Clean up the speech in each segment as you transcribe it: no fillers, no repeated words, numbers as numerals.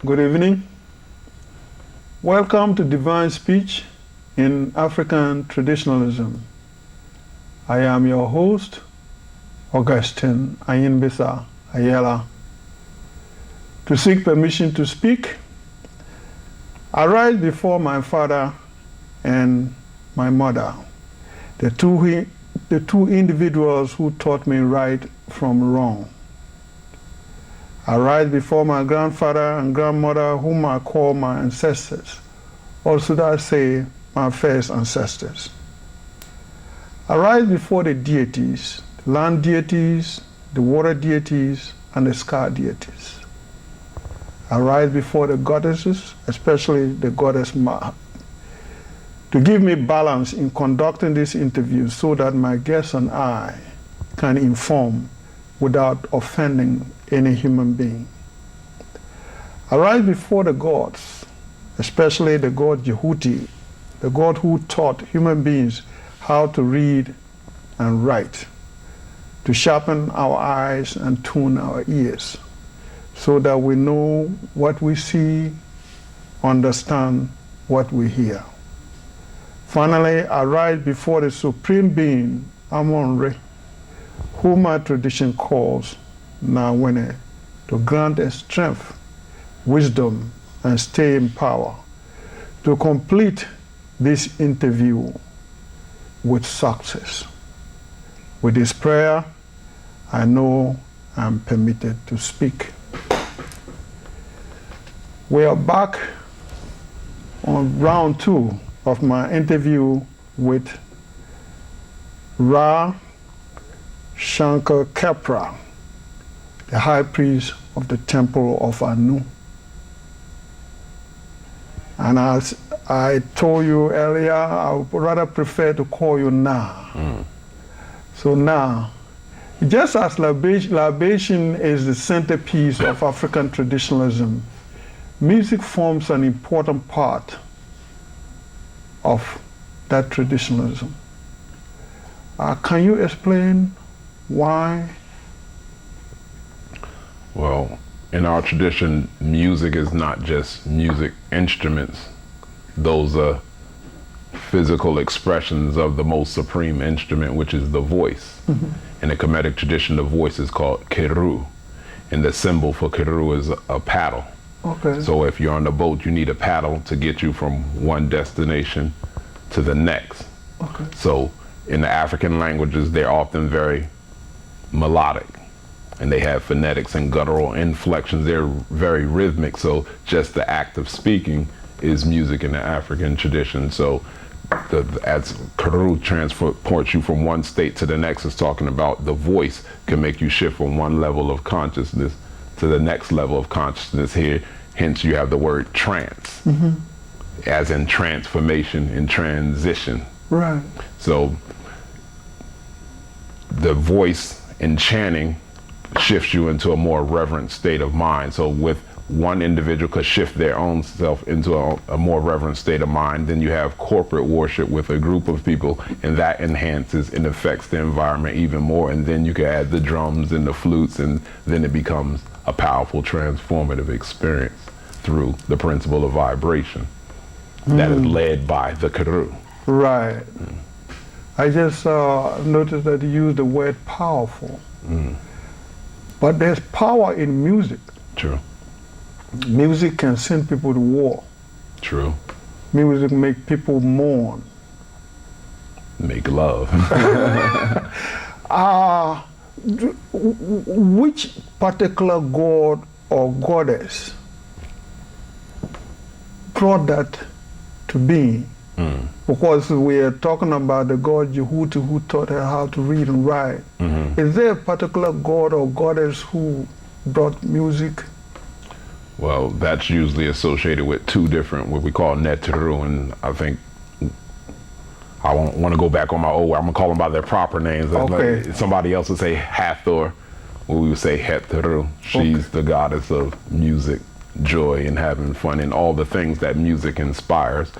Good evening. Welcome to Divine Speech in African Traditionalism. I am your host, Augustine Ayinibisah, Ayelah. To seek permission to speak, I rise before my father and my mother, the two individuals who taught me right from wrong. I rise before my grandfather and grandmother, whom I call my ancestors, or should I say, my first ancestors. I rise before the deities, the land deities, the water deities, and the sky deities. I rise before the goddesses, especially the goddess Ma, to give me balance in conducting this interview so that my guests and I can inform without offending any human being. I rise before the gods, especially the god Yehuti, the god who taught human beings how to read and write, to sharpen our eyes and tune our ears, so that we know what we see, understand what we hear. Finally, I rise before the supreme being, Amun-Re, whom my tradition calls Naswt, to grant us strength, wisdom, and staying power to complete this interview with success. With this prayer, I know I'm permitted to speak. We are back on round 2 of my interview with Ra Sankhu Kheper, the high priest of the temple of Anu. And as I told you earlier, I would rather prefer to call you Na. So Na, just as libation is the centerpiece of African traditionalism, music forms an important part of that traditionalism. Can you explain why? Well, in our tradition, music is not just music instruments. Those are physical expressions of the most supreme instrument, which is the voice. In the Kemetic tradition, the voice is called Keru, and the symbol for Keru is a paddle. Okay. So if you're on a boat, you need a paddle to get you from one destination to the next. Okay. So in the African languages, they're often very melodic, and they have phonetics and guttural inflections. They're very rhythmic, so just the act of speaking is music in the African tradition. So as Keru transports you from one state to the next, it's talking about the voice can make you shift from one level of consciousness to the next level of consciousness here. Hence you have the word trance, as in transformation and transition. Right. So the voice in chanting shifts you into a more reverent state of mind. So with one individual could shift their own self into a more reverent state of mind, then you have corporate worship with a group of people, and that enhances and affects the environment even more. And then you can add the drums and the flutes, and then it becomes a powerful transformative experience through the principle of vibration that is led by the Keru. Right. I just noticed that you used the word powerful. But there's power in music. True. Music can send people to war. True. Music make people mourn. Make love. Which particular god or goddess brought that to being? Because we are talking about the god Yehuti who taught her how to read and write. Is there a particular god or goddess who brought music? Well, that's usually associated with two different, what we call Neteru, and I think I won't want to go back on my old, I'm gonna call them by their proper names. Okay. Somebody else would say Hathor, or we would say Heteru. She's the goddess of music, joy, and having fun, and all the things that music inspires.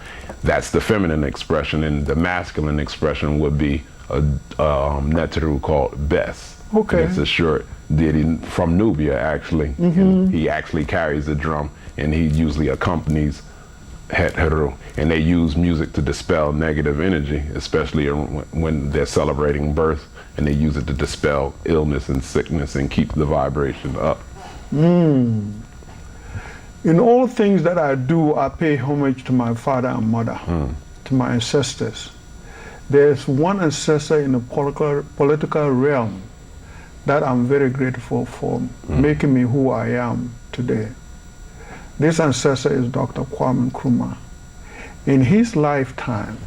That's the feminine expression, and the masculine expression would be a Neteru called Bes. Okay. And it's a short ditty from Nubia, actually. And he actually carries the drum, and he usually accompanies Kheper, and they use music to dispel negative energy, especially when they're celebrating birth, and they use it to dispel illness and sickness and keep the vibration up. In all things that I do, I pay homage to my father and mother, to my ancestors. There's one ancestor in the political realm that I'm very grateful for making me who I am today. This ancestor is Dr. Kwame Nkrumah. In his lifetime,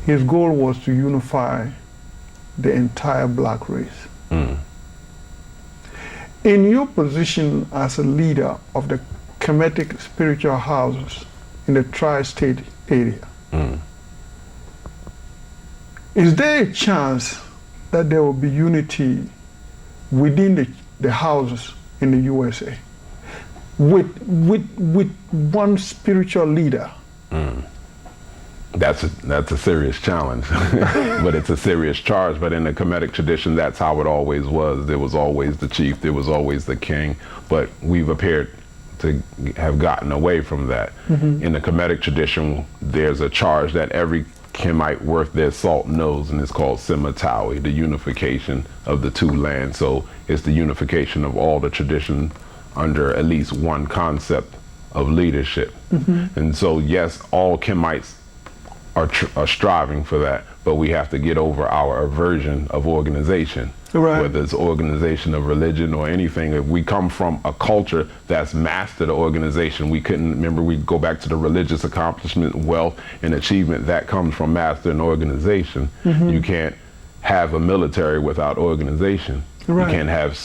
his goal was to unify the entire black race. In your position as a leader of the Kemetic spiritual houses in the tri-state area, is there a chance that there will be unity within the houses in the USA with one spiritual leader? That's a serious challenge, but it's a serious charge. But in the Kemetic tradition, that's how it always was. There was always the chief, there was always the king, but we've appeared to have gotten away from that. In the Kemetic tradition, there's a charge that every Kemite worth their salt knows, and it's called Simatawi, the unification of the two lands. So it's the unification of all the tradition under at least one concept of leadership. And so yes, all Kemites are striving for that, but we have to get over our aversion of organization. Whether it's organization of religion or anything. If we come from a culture that's mastered organization, we go back to the religious accomplishment, wealth, and achievement that comes from mastering organization. You can't have a military without organization. You can't have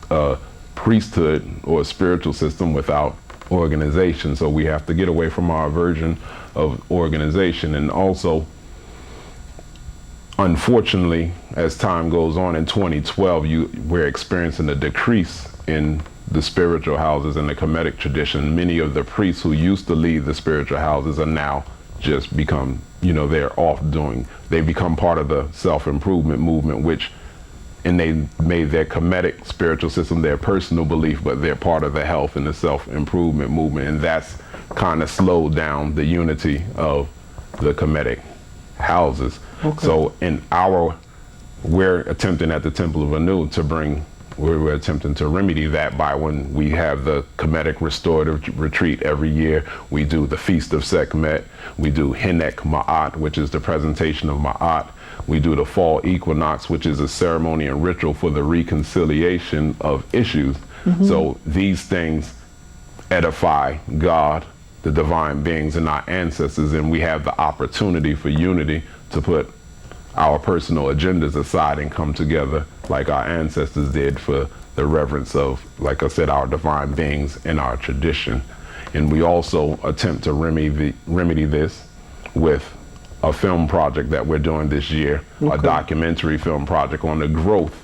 a priesthood or a spiritual system without organization. So we have to get away from our aversion of organization. And also, unfortunately, as time goes on, in 2012, we're experiencing a decrease in the spiritual houses in the Kemetic tradition. Many of the priests who used to lead the spiritual houses are now just become, they're they become part of the self-improvement movement, and they made their Kemetic spiritual system their personal belief, but they're part of the health and the self-improvement movement, and that's kind of slowed down the unity of the Kemetic houses. So we're attempting at the Temple of Anu we're attempting to remedy that by when we have the Kemetic Restorative Retreat every year. We do the Feast of Sekhmet. We do Hinek Ma'at, which is the presentation of Ma'at. We do the Fall Equinox, which is a ceremony and ritual for the reconciliation of issues. So these things edify God, the divine beings, and our ancestors, and we have the opportunity for unity to put our personal agendas aside and come together like our ancestors did for the reverence of, like I said, our divine beings and our tradition. And we also attempt to remedy this with a film project that we're doing this year, a documentary film project on the growth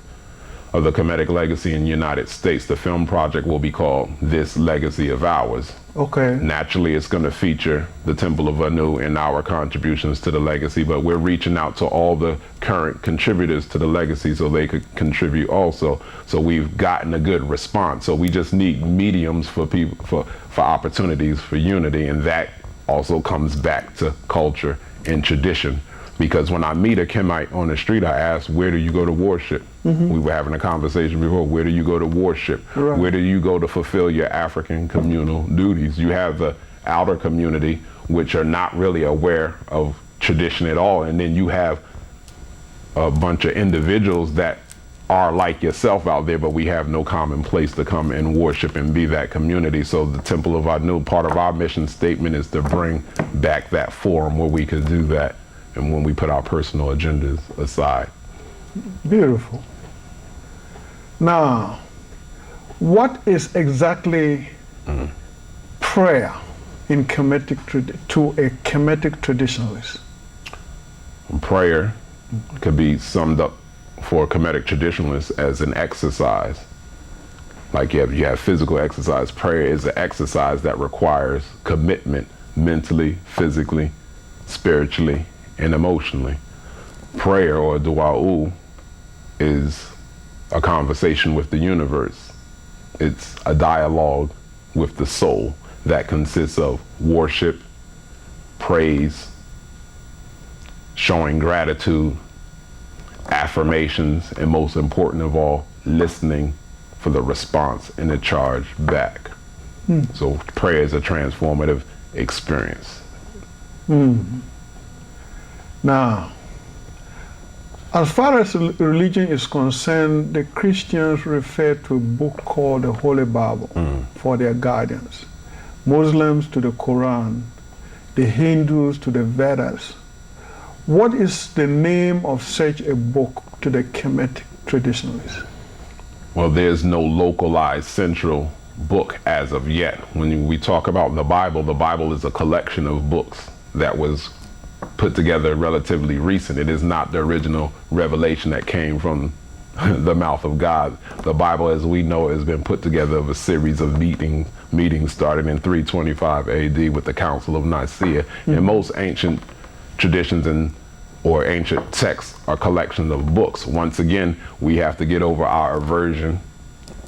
of the Kemetic legacy in the United States. The film project will be called This Legacy of Ours. Naturally, it's going to feature the Temple of Anu and our contributions to the legacy, but we're reaching out to all the current contributors to the legacy so they could contribute also. So we've gotten a good response. So we just need mediums for people, for opportunities for unity, and that also comes back to culture and tradition. Because when I meet a Kemite on the street, I ask, where do you go to worship? We were having a conversation before, where do you go to worship? Where do you go to fulfill your African communal duties? You have the outer community, which are not really aware of tradition at all. And then you have a bunch of individuals that are like yourself out there, but we have no common place to come and worship and be that community. So the Temple of Anu, part of our mission statement is to bring back that forum where we could do that, and when we put our personal agendas aside. Beautiful. Now, what is exactly prayer in Kemetic to a Kemetic traditionalist? Prayer could be summed up for a Kemetic traditionalist as an exercise. Like you have physical exercise. Prayer is an exercise that requires commitment mentally, physically, spiritually, and emotionally. Prayer, or du'a'u, is a conversation with the universe. It's a dialogue with the soul that consists of worship, praise, showing gratitude, affirmations, and most important of all, listening for the response and the charge back. So prayer is a transformative experience. Now, as far as religion is concerned, the Christians refer to a book called the Holy Bible for their guidance. Muslims to the Quran, the Hindus to the Vedas. What is the name of such a book to the Kemetic traditionalists? Well, there's no localized central book as of yet. When we talk about the Bible is a collection of books that was put together relatively recent. It is not the original revelation that came from the mouth of God. The Bible, as we know, has been put together of a series of meetings starting in 325 AD with the Council of Nicaea. And most ancient traditions or ancient texts are collections of books. Once again, we have to get over our aversion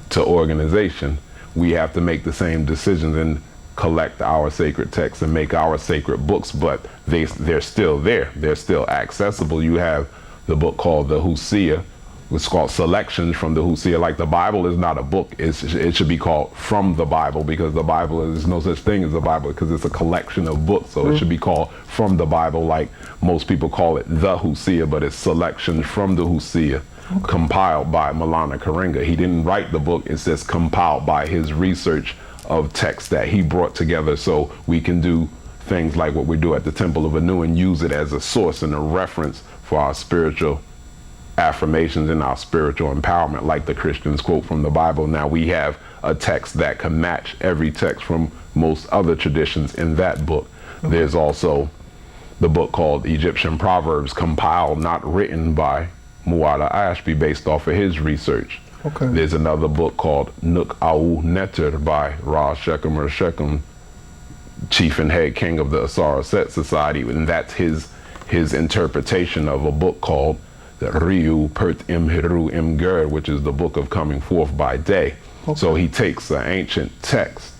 to organization. We have to make the same decisions and collect our sacred texts and make our sacred books, but they're still there. They're still accessible. You have the book called the Hosea. It's called Selections from the Hosea. Like the Bible is not a book. It should be called From the Bible, because the Bible is no such thing as the Bible, because it's a collection of books. So it should be called From the Bible, like most people call it the Hosea, but it's Selections from the Hosea, compiled by Maulana Karenga. He didn't write the book. It says compiled by his research of texts that he brought together, so we can do things like what we do at the Temple of Anu and use it as a source and a reference for our spiritual affirmations and our spiritual empowerment, like the Christians quote from the Bible. Now we have a text that can match every text from most other traditions in that book. There's also the book called Egyptian Proverbs, compiled, not written, by Muwada Ashby based off of his research. There's another book called Nuk Au Neter by Ra Shechem or Shechem, chief and head king of the Asara Set Society, and that's his interpretation of a book called the Riu Pert Im Hiru Im Ger, which is the book of coming forth by day. So he takes an ancient text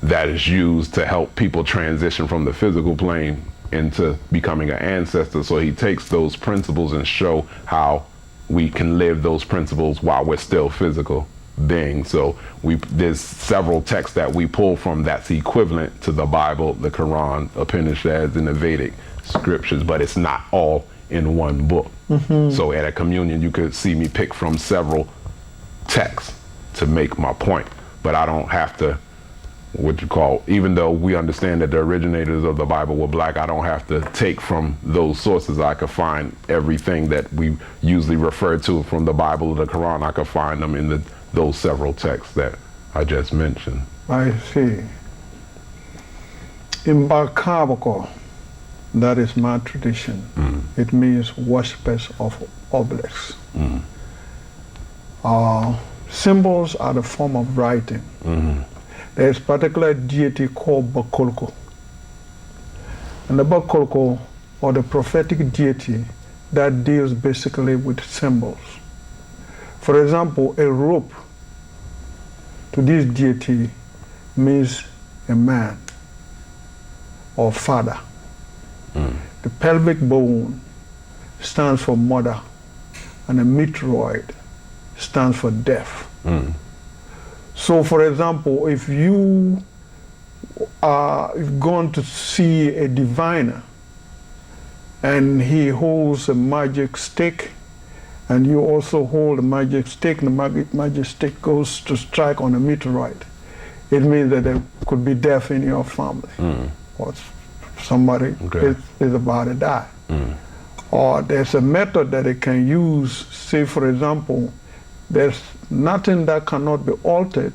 that is used to help people transition from the physical plane into becoming an ancestor. So he takes those principles and show how we can live those principles while we're still physical beings. So there's several texts that we pull from that's equivalent to the Bible, the Quran, Upanishads, and the Vedic scriptures, but it's not all in one book. So at a communion, you could see me pick from several texts to make my point, but I don't have to, even though we understand that the originators of the Bible were black, I don't have to take from those sources. I could find everything that we usually refer to from the Bible or the Quran. I could find them in those several texts that I just mentioned. I see. In Bakabako, that is my tradition. It means worshippers of obelisks. Symbols are the form of writing. There is a particular deity called Bakolko. And the Bakolko, or the prophetic deity, that deals basically with symbols. For example, a rope to this deity means a man or father. The pelvic bone stands for mother, and the meteoroid stands for death. So, for example, if you are going to see a diviner and he holds a magic stick, and you also hold a magic stick, and the magic stick goes to strike on a meteoroid, it means that there could be death in your family, or somebody is about to die. Or there's a method that it can use. Say, for example, there's nothing that cannot be altered